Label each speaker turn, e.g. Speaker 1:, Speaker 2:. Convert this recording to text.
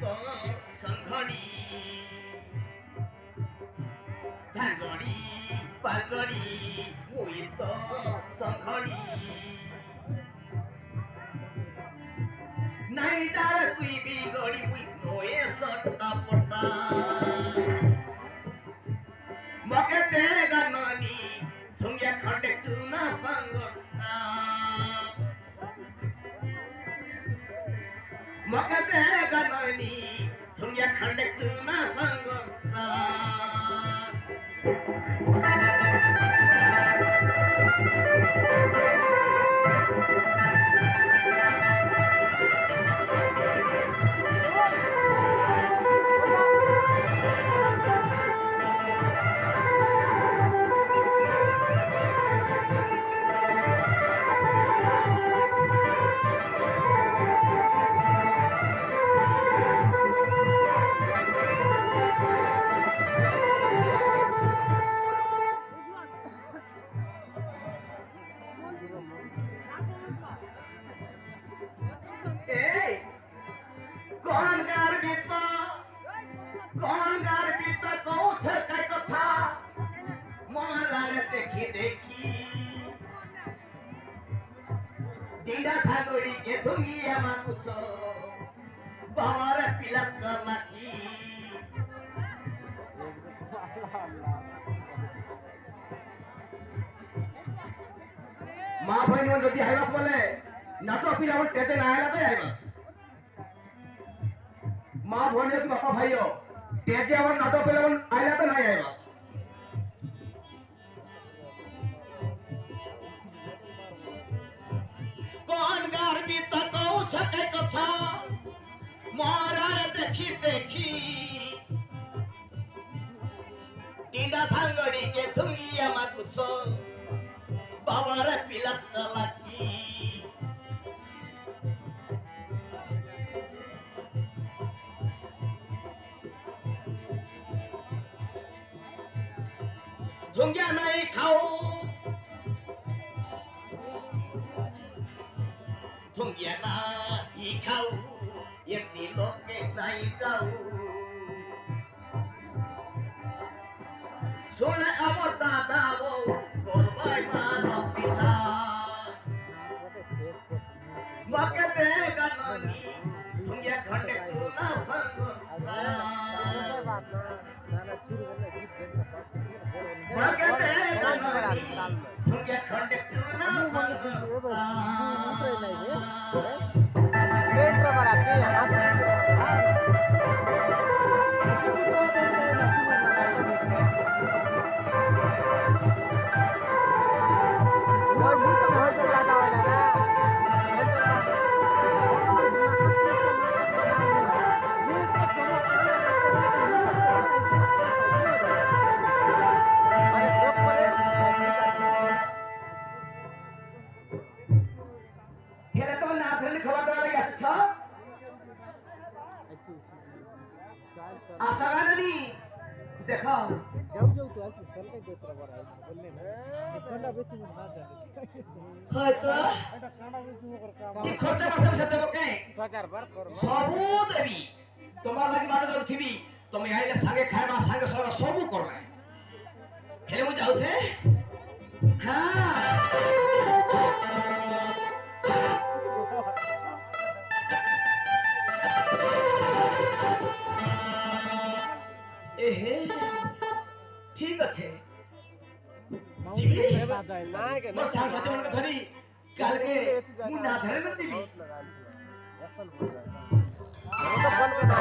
Speaker 1: তো সংঘড়ি ধাঙ্গড়ি পাগড়ি মুই তো সংঘড়ি নাই তার তুই বিগড়ি উই নয়ে সট্টা পটা মকে দে গাননি ঝুঙ্গিয়া খন্ডে চুনা সঙ্গ মকে দে গাননি ঝুঙ্গিয়া খন্ডে চুনা সঙ্গ দেখি দেখি ডিডা থাগড়ি কে থুঙ্গি আমা কুছ বাবার পিলা লাকি মা ভাই যদি আইবাস বলে নাটো পিলা আমার টেজে না আইলা তো আইবাস মা ভাই যদি বাপা ভাইও টেজে আমার নাটো পিলা আইলা তো নাই আইবাস কোন গারবি তকৌ ছকে কথা মরার দেখি দেখি টিডা ভাঙ্গড়ি কে থুঙ্গি আমা কুছ বাবার পিলা চালাকি ঝুঙ্গিয়া নাই খাও ঝুঙ্গিয়া নাই খাও এমনি লোকে নাই যাও শুনে আমার দাদা বউ করবাই মানব পিতা মকে দে গাননি ঝুঙ্গিয়া খন্ডে চুনা সঙ্গ মকে দে গাননি ঝুঙ্গিয়া খন্ডে চুনা সঙ্গ আশা গানি দেখো
Speaker 2: যাও যাও তো আসি সরকার যাত্রা বড় আছে বললে না ঠান্ডা বেশি না জানি
Speaker 1: হয়তো
Speaker 2: এটা ঠান্ডা বেশি করে কাম
Speaker 1: কি খরচা মাথা সাথে বকে
Speaker 2: 1000 বার করব
Speaker 1: সবু দেবি তোমার লাগি বাটো করছিবি তুমি আইলে সাঙ্গে খাইবা সাঙ্গে সবু করবে হেলে মু যাউছে হ্যাঁ এহে ঠিক আছে জিবি
Speaker 2: না কেন
Speaker 1: মোর সাথে সাথে মনে ধরি কালকে মু না ধরে না জিবি
Speaker 2: অ্যাকশন বলবে না